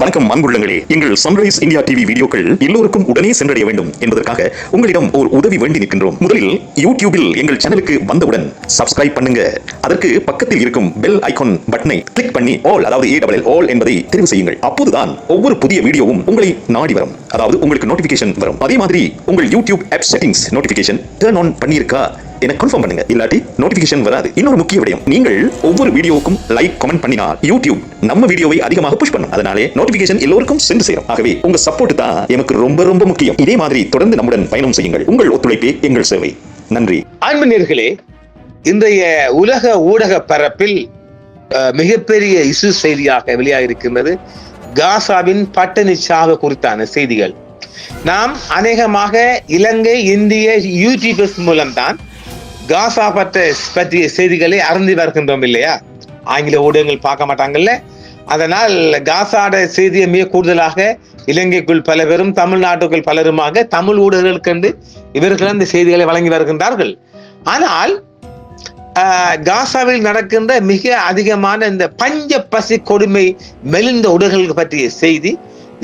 வணக்கம் அன்புள்ளங்களே, எங்கள் சன்ரைஸ் இந்தியா டிவி வீடியோக்கள் எல்லோருக்கும் உடனே சென்றடைய வேண்டும் என்பதற்காக உங்களிடம் ஒரு உதவி வேண்டி நிற்கின்றோம். முதலில் யூடியூபில் எங்கள் சேனலுக்கு வந்தவுடன் சப்ஸ்கிரைப் பண்ணுங்க. அதற்கு பக்கத்தில் இருக்கும் பெல் ஐகான் பட்டனை கிளிக் பண்ணி ஆல், அதாவது ALL என்பதை தெரிவு செய்யுங்கள். அப்போதுதான் ஒவ்வொரு புதிய வீடியோவும் உங்களை நாடி வரும், அதாவது உங்களுக்கு நோட்டிபிகேஷன் வரும். அதே மாதிரி உங்கள் YouTube app settings notification turn on பண்ணியிருக்கா என கன்ஃபார்ம் பண்ணுங்க, இல்லாட்டி நோட்டிபிகேஷன் வராது. இன்னொரு முக்கிய விடயம், நீங்கள் ஒவ்வொரு வீடியோவுக்கும் லைக் கமெண்ட் பண்ணினால் யூடியூப் நம்ம வீடியோவை அதிகமாக புஷ் பண்ணும். அதனாலே நோட்டிபிகேஷன் எல்லோருக்கும் சென்று சேரும். ஆகவே உங்க சப்போர்ட் தான் எனக்கு ரொம்ப ரொம்ப முக்கியம். இதே மாதிரி தொடர்ந்து நம்முடன் பயணம் செய்யுங்கள். உங்கள் ஒத்துழைப்பே எங்கள் சேவை. நன்றி. அன்பு நேயர்களே, இன்றைய உலக ஊடக பரப்பில் மிகப்பெரிய இசு செய்தியாக வெளியாகிருக்கின்றது காசாவின் பட்டினி சாவு குறித்தான செய்திகள். நாம் அநேகமாக இலங்கை, இந்திய யூடியூபர்ஸ் மூலம்தான் காசா பற்றிய செய்திகளை அறிந்து வருகின்றோம் இல்லையா? ஆங்கில ஊடகங்கள் பார்க்க மாட்டாங்கல்ல. அதனால் காசாட செய்தியை மிக கூடுதலாக இலங்கைக்குள் பல பேரும், தமிழ்நாட்டுக்குள் பலருமாக தமிழ் ஊடகங்களுக்கு இவர்கள் அந்த செய்திகளை வழங்கி வருகின்றார்கள். ஆனால் காசாவில் நடக்கின்ற மிக அதிகமான இந்த பஞ்ச பசி கொடுமை மெலிந்த உடல்கள் பற்றிய செய்தி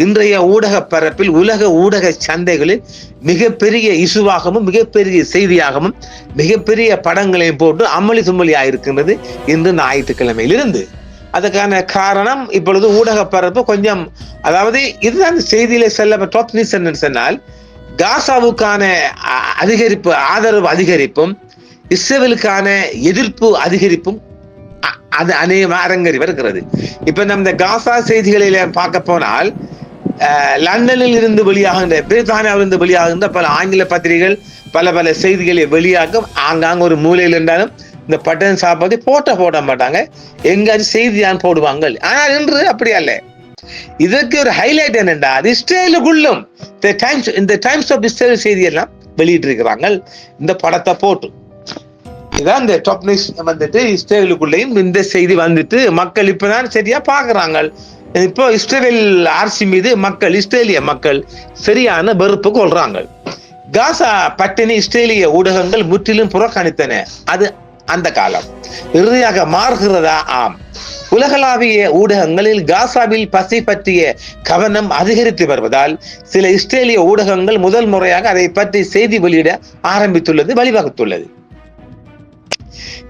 இன்றைய ஊடக பரப்பில், உலக ஊடக சந்தைகளில் மிகப்பெரிய இசுவாகவும் மிகப்பெரிய செய்தியாகவும் மிகப்பெரிய படங்களையும் போட்டு அமளி தும்மலியாக இருக்கின்றது இன்று ஞாயிற்றுக்கிழமையிலிருந்து. அதுக்கான காரணம், இப்பொழுது ஊடக பரப்பு கொஞ்சம், அதாவது இதுதான் செய்தியில செல்ல டாப் நியூஸ் என்று சொன்னால், காசாவுக்கான அதிகரிப்பு, ஆதரவு அதிகரிப்பும் இஸ்ரேலுக்கான எதிர்ப்பு அதிகரிப்பும் அது அநேகமாக அரங்கேறி வருகிறது. இப்ப நம்ம காசா செய்திகளில் பார்க்க போனால், லண்டனில் இருந்து வெளியாகின்ற, பிரித்தானியாவில் இருந்து வெளியாகின்ற பல ஆங்கில பத்திரிகைகள் பல செய்திகளை வெளியாகும். ஆங்காங்க ஒரு மூலையில் இருந்தாலும் இந்த பட்டன் சாப்பாடு போட மாட்டாங்க, எங்காச்சும் செய்தியான் போடுவாங்க. ஆனால் இன்று அப்படி அல்ல. இதற்கு ஒரு ஹைலைட் என்னென்றா, இஸ்ரேலுக்குள்ளும் இந்த டைம்ஸ் ஆஃப் இஸ்ரேல் செய்தியெல்லாம் வெளியிட்டிருக்கிறாங்க இந்த படத்தை போட்டு. இதான் இந்த டாப் நியூஸ். வந்துட்டு இஸ்ரேலுக்குள்ளேயும் இந்த செய்தி வந்துட்டு மக்கள் இப்பதான் சரியா பாக்குறாங்க. இப்போ இஸ்ரேல் ஆர்சி மீது மக்கள், இஸ்ரேலிய மக்கள் சரியான வெறுப்பு கொள்றாங்க. காசா பட்டினி இஸ்ரேலிய ஊடகங்கள் முற்றிலும் புறக்கணித்தன. அது அந்த காலம் இறுதியாக மாறுகிறதா? ஆம். உலகளாவிய ஊடகங்களில் காசாவில் பசி பற்றிய கவனம் அதிகரித்து வருவதால் சில இஸ்ரேலிய ஊடகங்கள் முதல் முறையாக அதை பற்றி செய்தி வெளியிட ஆரம்பித்துள்ளது, வழிவகுத்துள்ளது.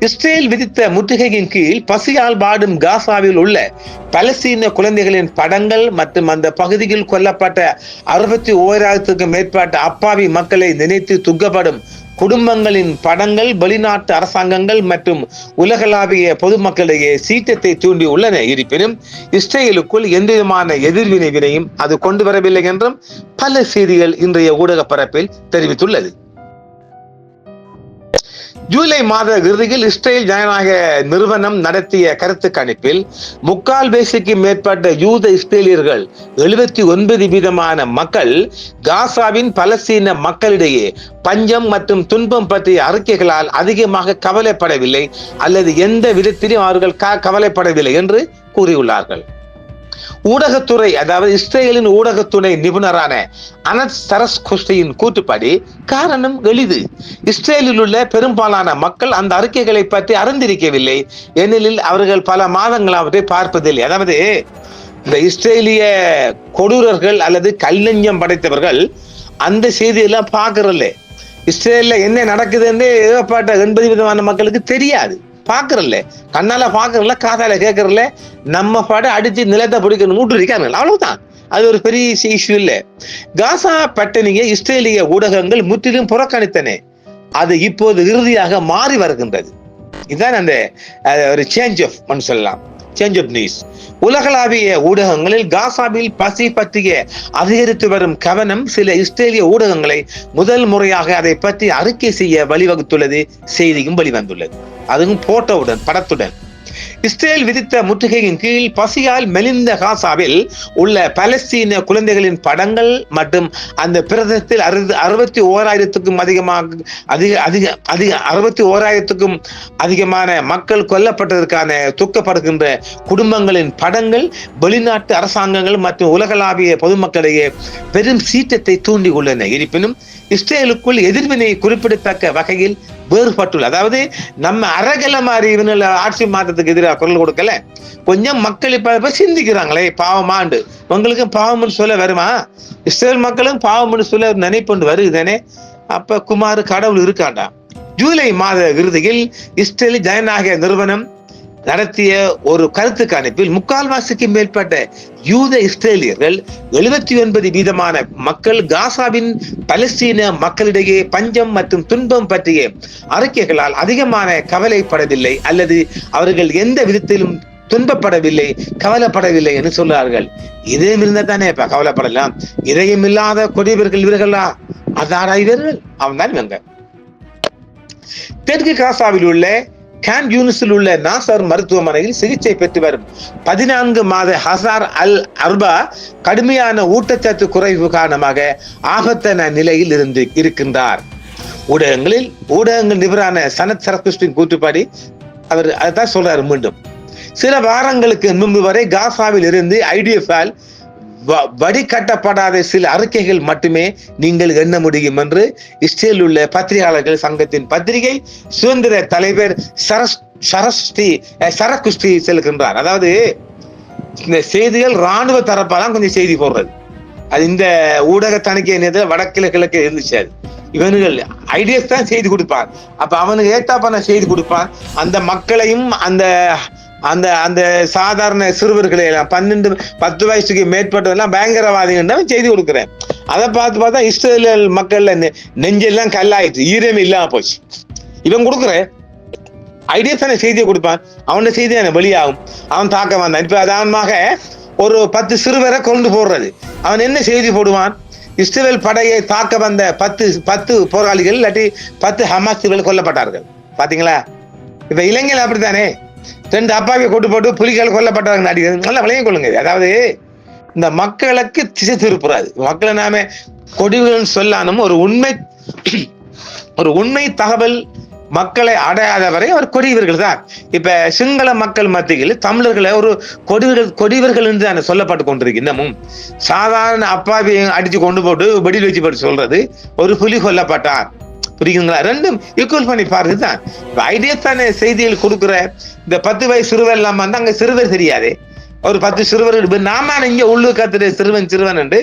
இஸ்ரேல் விதித்த முற்றுகையின் கீழ் பசியால் வாடும் காசாவில் உள்ள பலஸ்தீன குழந்தைகளின் படங்கள் மற்றும் அந்த பகுதியில் கொல்லப்பட்ட 61,000க்கும் மேற்பட்ட அப்பாவி மக்களை நினைத்து துக்கப்படும் குடும்பங்களின் படங்கள் வெளிநாட்டு அரசாங்கங்கள் மற்றும் உலகளாவிய பொதுமக்களிடையே சீற்றத்தை தூண்டி உள்ளன. இருப்பினும் இஸ்ரேலுக்குள் எந்தவிதமான எதிர்வினை வினையும் அது கொண்டு வரவில்லை என்றும் பல செய்திகள் இன்றைய ஊடக பரப்பில் தெரிவித்துள்ளது. ஜூலை மாத இறுதியில் இஸ்ரேல் ஜனநாயக நிறுவனம் நடத்திய கருத்து கணிப்பில் 3/4 மேற்பட்ட யூத இஸ்ரேலியர்கள், 79% மக்கள் காசாவின் பலஸ்தீன மக்களிடையே பஞ்சம் மற்றும் துன்பம் பற்றிய அறிக்கைகளால் அதிகமாக கவலைப்படவில்லை அல்லது எந்த விதத்திலும் அவர்கள் கவலைப்படவில்லை என்று கூறியுள்ளார்கள். ஊடகத்துறை, அதாவது இஸ்ரேலின் ஊடகத்துறை நிபுணரான அனத் சரஸ்கோஸ்டியின் கூற்றுப்படி காரணம் எளிது. இஸ்ரேலில் உள்ள பெரும்பாலான மக்கள் அந்த அறிக்கைகளை பற்றி அறிந்திருக்கவில்லை, ஏனெனில் அவர்கள் பல மாதங்களாவதை பார்ப்பதில்லை. அதாவது இந்த இஸ்ரேலிய கொடூரர்கள் அல்லது கல்லஞ்சம் படைத்தவர்கள் அந்த செய்தியெல்லாம் பார்க்கறதில்ல. இஸ்ரேல்ல என்ன நடக்குது என்று ஏகப்பட்ட 80% மக்களுக்கு தெரியாது, பாக்குறல, கண்ணால பாக்குறல, காதால கேட்கறல, நம்ம பட அடிச்சு நிலத்தை பிடிக்கணும் மூட்டுருக்காங்க, அவ்வளவுதான். அது ஒரு பெரிய இஷ்யூ இல்ல. காசா பட்டினியை இஸ்ரேலிய ஊடகங்கள் முற்றிலும் புறக்கணித்தன. அது இப்போது இறுதியாக மாறி வருகின்றது. இதுதான் அந்த ஒரு சேஞ்ச் ஆஃப் சொல்லலாம், சேஞ்ச் ஆஃப் நியூஸ். உலகளாவிய ஊடகங்களில் காசாவில் பசி பற்றிய அதிகரித்து வரும் கவனம் சில இஸ்ரேலிய ஊடகங்களை முதல் முறையாக அதை பற்றி அறிக்கை செய்ய வழிவகுத்துள்ளது. செய்தியும் வெளிவந்துள்ளது, அதுவும் போட்டோவுடன், படத்துடன். இஸ்ரேல் விதித்த முற்றுகையின் கீழ் பசியால் மெலிந்த காசாவில் உள்ள பலஸ்தீன குழந்தைகளின் படங்கள் மற்றும் அந்த பிரதேசத்தில் 61,000க்கும் அதிகமான மக்கள் கொல்லப்பட்டதற்கான துக்கப்படுகின்ற குடும்பங்களின் படங்கள் வெளிநாட்டு அரசாங்கங்கள் மற்றும் உலகளாவிய பொதுமக்களிடையே பெரும் சீற்றத்தை தூண்டி உள்ளன. இருப்பினும் இஸ்ரேலுக்குள் எதிர்வினை குறிப்பிடத்தக்க வகையில் வேறுபட்டுள்ள. அதாவது நம்ம அரகல மாதிரி இவங்கள ஆட்சி மாற்றத்துக்கு எதிராக குரல் கொடுக்கல, கொஞ்சம் மக்கள் இப்ப சிந்திக்கிறாங்களே பாவமாண்டு. உங்களுக்கு பாவம்னு சொல்ல வருமா? இஸ்ரேல் மக்களும் பாவம்னு சொல்ல நினைப்பு வருதுதானே. அப்ப குமார் கடவுள் இருக்காண்டா. ஜூலை மாத இறுதியில் இஸ்ரேல் ஜனநாயக நிறுவனம் நடத்திய ஒரு கருத்து கணிப்பில் 3/4 மேற்பட்ட யூத இஸ்ரேலியர்கள் 79% மக்கள் காசாவின் பலஸ்தீன மக்களிடையே பஞ்சம் மற்றும் துன்பம் பற்றிய அறிக்கைகளால் அதிகமான கவலைப்படவில்லை அல்லது அவர்கள் எந்த விதத்திலும் துன்பப்படவில்லை, கவலைப்படவில்லை என்று சொல்றார்கள். இதயம் இருந்தா தானே இப்ப கவலைப்படலாம். இதயம் இல்லாத கொடியவர்கள் இவர்களா? அதாரா இவர்கள்? அவன் தான் இவங்க. தெற்கு காசாவில் உள்ள கான் யூனிஸில் உள்ள நாசர் மருத்துவமனையில் சிகிச்சை பெற்று வரும் 14 மாத ஹசார் அல் அர்பா கடுமையான ஊட்டச்சத்து குறைவு காரணமாக ஆபத்தான நிலையில் இருக்கின்றார். ஊடகங்கள் நிபுணரான சனத் சரகுஸ்டின் கூற்றுப்படி அவர் அதான் சொல்றாரு. மீண்டும் சில வாரங்களுக்கு முன்பு வரை காசாவில் இருந்து ஐடிஎஃப் வடிகட்டப்படாத சில அறிக்கைகள் மட்டுமே நீங்கள் எண்ண முடியும் என்று இஸ்ரேலில் உள்ள பத்திரிகையாளர்கள் சங்கத்தின் பத்திரிகை சுதந்திர தலைவர் சரகுஸ்டி செல்கின்றார். அதாவது இந்த செய்திகள் ராணுவ தரப்பாலாம் கொஞ்சம் செய்தி போடுறது. அது இந்த ஊடக தணிக்கை நேரத்தில் வடகிழக்கு இருந்துச்சு. அது இவனுகள் ஐடியாஸ் தான் செய்தி கொடுப்பான். அப்ப அவனுக்கு ஏத்தாப்பான செய்தி கொடுப்பான். அந்த மக்களையும் அந்த அந்த அந்த சாதாரண சிறுவர்களை எல்லாம் 10 வயசுக்கு மேற்பட்டதெல்லாம் பயங்கரவாதிகள் செய்தி கொடுக்குறேன். அதை பார்த்தா இஸ்ரேல் மக்கள்ல நெஞ்செல்லாம் கல்லாயிடுச்சு, ஈரமே இல்லாம போச்சு. இவன் கொடுக்குற ஐடியா தானே செய்தியை கொடுப்பான். அவனோட செய்தி தானே வெளியாகும். அவன் தாக்க வந்தான். இப்ப அதானமாக ஒரு 10 சிறுவரை கொண்டு போடுறது. அவன் என்ன செய்தி போடுவான்? இஸ்ரேல் படையை தாக்க வந்த 10 போராளிகள் இல்லாட்டி 10 ஹமாஸ்கள் கொல்லப்பட்டார்கள். பாத்தீங்களா? இப்ப இலங்கையில் அப்படித்தானே 2 அப்பாவியை கொண்டு போட்டு புலிகள் கொல்லப்பட்டார்கள். நடிகர் நல்லா விளைய கொள்ளுங்க. அதாவது இந்த மக்களுக்கு திசை திருப்புறாது. மக்களை நாம கொடிவுகள் சொல்லானும் ஒரு உண்மை தகவல் மக்களை அடையாத வரை அவர் கொடியவர்கள் தான். இப்ப சிங்கள மக்கள் மத்தியில் தமிழர்களை ஒரு கொடிவர்கள் என்று சொல்லப்பட்டு கொண்டிருக்கு. இன்னமும் சாதாரண அப்பாவியை அடிச்சு கொண்டு போட்டு வெடியில் வச்சு போட்டு சொல்றது ஒரு புலி கொல்லப்பட்டார். புரியுதுங்களா? ரெண்டும் ஈக்குவல் பண்ணி பாருதான். ஐடியா தானே செய்திகள் கொடுக்குற. இந்த 10 வயசு சிறுவர் இல்லாம வந்து அங்க சிறுவர் தெரியாது. ஒரு 10 சிறுவர் நாம இங்க உள்ளூர் கத்துற சிறுவன் என்று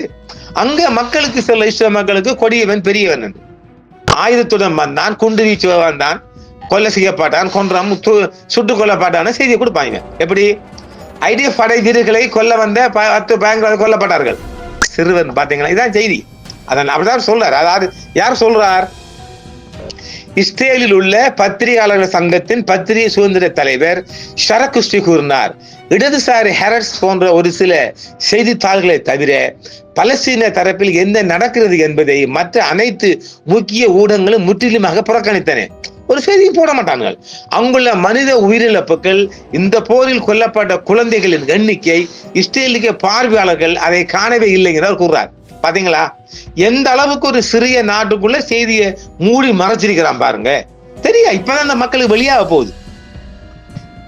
அங்க மக்களுக்கு சில இஷ்ட மக்களுக்கு கொடியவன் பெரியவன் என்று ஆயுதத்துடன் வந்தான், குண்டு வீச்சு வந்தான், கொலை செய்யப்பட்டான், கொன்றான், சுட்டுக் கொல்லப்பட்டான செய்தியை கொடுப்பாங்க. எப்படி? ஐடிஎஃப் படை வீரர்களை கொல்ல வந்த 10 பயங்கரவாதிகள் கொல்லப்பட்டார்கள். சிறுவன் பாத்தீங்களா? இதான் செய்தி. அதான் அப்படிதான் சொல்றார். அதாவது யார் சொல்றார்? இஸ்ரேலில் உள்ள பத்திரிகையாளர்கள் சங்கத்தின் பத்திரிகை சுதந்திர தலைவர் ஷரகுஸ்டி கூறினார். இடதுசாரி ஹெரட்ஸ் போன்ற ஒரு சில செய்தித்தாள்களை தவிர பலஸ்தீன தரப்பில் என்ன நடக்கிறது என்பதை மற்ற அனைத்து முக்கிய ஊடகங்களும் முற்றிலுமாக புறக்கணித்தன. ஒரு செய்தியை போட மாட்டார்கள். அங்குள்ள மனித உயிரிழப்புகள், இந்த போரில் கொல்லப்பட்ட குழந்தைகளின் எண்ணிக்கை, இஸ்ரேலிய பார்வையாளர்கள் அதை காணவே இல்லை என்று கூறுறார். பாத்தீங்களா? எந்த அளவுக்கு ஒரு சிறிய நாட்டுக்குள்ள செய்தியை மூடி மறைச்சிருக்கிறான் பாருங்க. தெரியா? இப்பதான் அந்த மக்களுக்கு வெளியாக போகுது.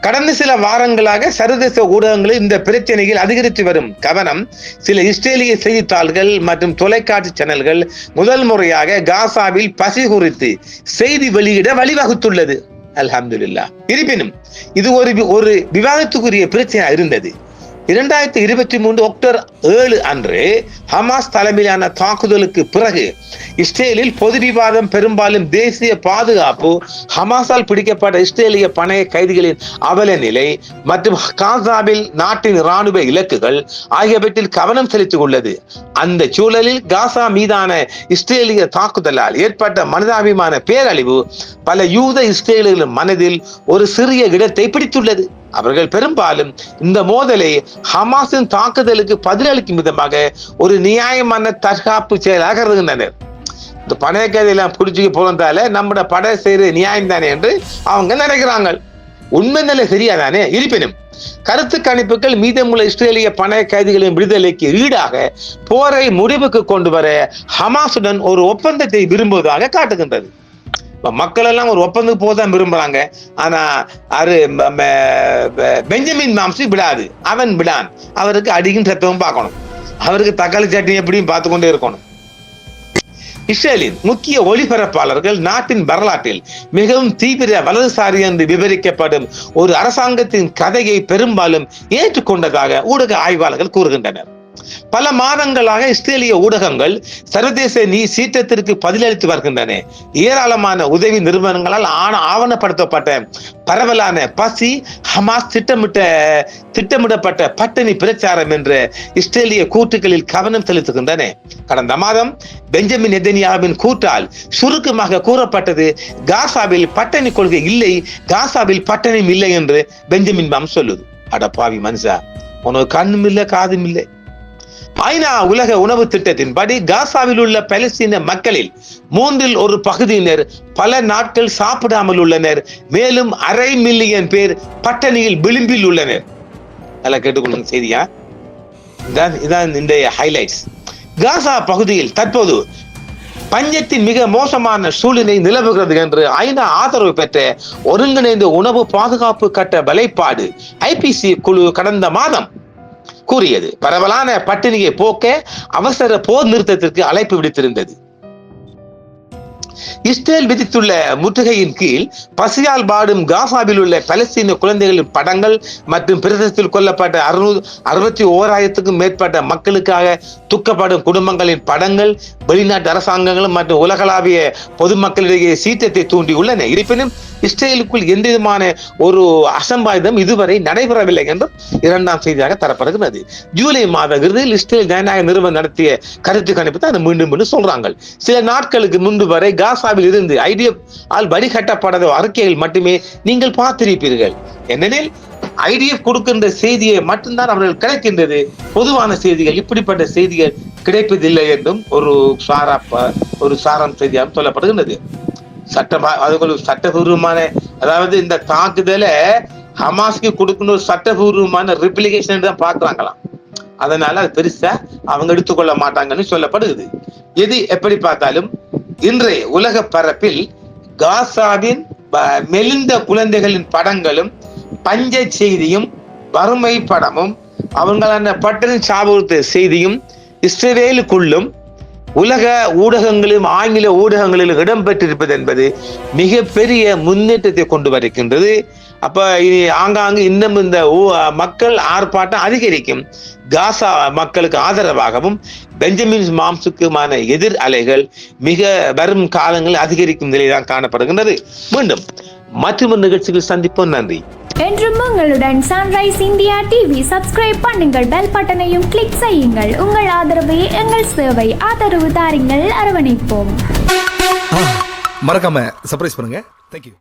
கடந்த சில வாரங்களாக சர்வதேச ஊடகங்களில் இந்த பிரச்சனையில் அதிகரித்து வரும் கவனம் சில இஸ்ரேலிய செய்தித்தாள்கள் மற்றும் தொலைக்காட்சி சேனல்கள் முதல் முறையாக காசாவில் பசி குறித்து செய்தி வெளியிட வழிவகுத்துள்ளது. அல்ஹம்துலில்லாஹ். இருப்பினும் இது ஒரு விவாதத்துக்குரிய பிரச்சனை இருந்தது. 2023 அக்டோபர் 7 அன்று ஹமாஸ் தலைமையிலான தாக்குதலுக்கு பிறகு இஸ்ரேலில் பொது விவாதம் பெரும்பாலும் தேசிய பாதுகாப்பு, ஹமாஸால் பிடிக்கப்பட்ட இஸ்ரேலிய பணைய கைதிகளின் அவல நிலை மற்றும் காசாவில் நாட்டின் இராணுவ இலக்குகள் ஆகியவற்றில் கவனம் செலுத்திக் உள்ளது. அந்த சூழலில் காசா மீதான இஸ்ரேலிய தாக்குதலால் ஏற்பட்ட மனிதாபிமான பேரழிவு பல யூத இஸ்ரேலியர்களின் மனதில் ஒரு சிறிய இடத்தை பிடித்துள்ளது. அவர்கள் பெரும்பாலும் இந்த மோதலை ஹமாஸின் தாக்குதலுக்கு பதிலளிக்கும் விதமாக ஒரு நியாயமான தற்காப்பு செயலாக கருதுகின்றனர். இந்த பழைய கைதியெல்லாம் பிடிச்சிக்கு போனதால நம்மட படை செய்யற நியாயம் தானே என்று அவங்க நினைக்கிறாங்க. உண்மை நிலை சரியாதானே? இருப்பினும் கருத்து கணிப்புகள் மீதமுள்ள இஸ்ரேலிய பணைய கைதிகளின் விடுதலைக்கு ஈடாக போரை முடிவுக்கு கொண்டு வர ஹமாஸுடன் ஒரு ஒப்பந்தத்தை விரும்புவதாக காட்டுகின்றது. மக்கள் எல்லாம் ஒரு ஒப்பந்தத்துக்கு போதான் விரும்புறாங்க. ஆனா பெஞ்சமின் மாம்சி விடாது. அவன் விடான். அவருக்கு அடிக்கும் சத்தமும் பார்க்கணும். அவருக்கு தக்காளி சட்னி எப்படியும் பார்த்து கொண்டே இருக்கணும். இஸ்ரேலின் முக்கிய ஒளிபரப்பாளர்கள் நாட்டின் வரலாற்றில் மிகவும் தீவிர வலதுசாரி என்று விவரிக்கப்படும் ஒரு அரசாங்கத்தின் கதையை பெரும்பாலும் ஏற்றுக்கொண்டதாக ஊடக ஆய்வாளர்கள் கூறுகின்றனர். பல மாதங்களாக இஸ்ரேலிய ஊடகங்கள் சர்வதேச சீற்றத்திற்கு பதிலளித்து வருகின்றன. ஏராளமான உதவி நிறுவனங்களால் ஆவணப்படுத்தப்பட்ட பரவலான பசி, ஹமாஸ் திட்டமிடப்பட்ட பட்டினி பிரச்சாரம் என்ற இஸ்ரேலிய கூற்றுகளில் கவனம் செலுத்துகின்றன. கடந்த மாதம் பெஞ்சமின் நெதன்யாவின் கூற்றால் சுருக்கமாக கூறப்பட்டது, காசாவில் பட்டினி கொள்கை இல்லை, காசாவில் பட்டினியும் இல்லை என்று பெஞ்சமின் சொல்லுது. அட பாவி மனுஷா, உனக்கு கண்ணும் இல்லை காதும் இல்லை. ஐநா உலக உணவு திட்டத்தின்படி காசாவில் உள்ள பலஸ்தீன மக்களில் 1/3 பகுதியினர் பல நாட்கள் சாப்பிடாமல் உள்ளனர். மேலும் 1/2 மில்லியன் பேர் பட்டினியில் விளிம்பில் உள்ளனர். நல்லா கேட்டுக்கொள்ளுங்க செய்தியா. இதான் இந்த ஹைலைட்ஸ். காசா பகுதியில் தற்போது பஞ்சத்தின் மிக மோசமான சூழ்நிலை நிலவுகிறது என்று ஐநா ஆதரவு பெற்ற ஒருங்கிணைந்த உணவு பாதுகாப்பு கட்ட வலைப்பாடு IPC குழு கடந்த மாதம் கூறியது. பரவலான பட்டினியை போக்க அவசர போர் நிறுத்தத்திற்கு அழைப்பு விடுத்திருந்தது. இஸ்ரேல் விதித்துள்ள முற்றுகையின் கீழ் பசியால் பாடும் காசாவில் உள்ள பலஸ்தீன குழந்தைகளின் படங்கள் மற்றும் பிரதேசத்தில் கொல்லப்பட்ட 661,000க்கும் மேற்பட்ட மக்களுக்காக துக்கப்படும் குடும்பங்களின் படங்கள் வெளிநாட்டு அரசாங்கங்களும் மற்றும் உலகளாவிய பொதுமக்களிடையே சீற்றத்தை தூண்டியுள்ளன. இருப்பினும் இஸ்ரேலுக்குள் எந்த விதமான ஒரு அசம்பாவிதம் இதுவரை நடைபெறவில்லை என்றும் 2ஆம் செய்தியாக தரப்படுகிறது. ஜூலை மாத இறுதியில் இஸ்ரேல் ஜனநாயக நிறுவனம் நடத்திய கருத்து கணிப்பு தான் மீண்டும் சொல்றாங்க. சில நாட்களுக்கு முன்பு வரை காசாவில் இருந்து IDF ஆல் வடிகட்டப்படாத அறிக்கைகள் மட்டுமே நீங்கள் பார்த்திருப்பீர்கள். ஏனெனில் IDF கொடுக்கின்ற செய்தியை மட்டும்தான் அவர்கள் கிடைக்கின்றது. பொதுவான செய்திகள், இப்படிப்பட்ட செய்திகள் கிடைப்பதில்லை என்றும் ஒரு சாரம் செய்தியாக சொல்லப்படுகின்றது. சட்டபூர்வமான, அதாவது இந்த தாக்குதலை ஹமாஸ்க்கு கொடுக்கணும் ஒரு சட்டபூர்வமான ரிப்ளிகேஷன் தான் பார்க்கறாங்களாம். அதனால அது பெருசா அவங்க எடுத்துக்கொள்ள மாட்டாங்கன்னு சொல்லப்படுது. எது எப்படி பார்த்தாலும் இன்றைய உலக பரப்பில் காசாவின் மெலிந்த குழந்தைகளின் படங்களும் பஞ்ச செய்தியும் வறுமை படமும் அவங்களான பட்டினி சாபுறுத்த செய்தியும் இஸ்ரேலுக்குள்ளும் உலக ஊடகங்களிலும் ஆங்கில ஊடகங்களிலும் இடம்பெற்றிருப்பது என்பது மிகப்பெரிய முன்னேற்றத்தை கொண்டு வருகின்றது. அப்ப ஆங்காங்கு இன்னும் இந்த மக்கள் ஆர்ப்பாட்டம் அதிகரிக்கும். காசா மக்களுக்கு ஆதரவாகவும் பெஞ்சமின் மாம்சுக்குமான எதிர் அலைகள் மிக வரும் காலங்களில் அதிகரிக்கும் நிலைதான் காணப்படுகின்றது. மீண்டும் மற்றொரு நிகழ்ச்சியில் சந்திப்போம். நன்றி. என்றும் உங்களுடன் சன்ரைஸ் இந்தியா டிவி சப்ஸ்கிரைப் பண்ணுங்கள், பெல் பட்டனையும் கிளிக் செய்யுங்கள். உங்கள் ஆதரவே எங்கள் சேவை. ஆதரவு தாருங்கள், அரவணைப்போம். மறக்காம சர்ப்ரைஸ் பண்ணுங்க. தேங்க்யூ.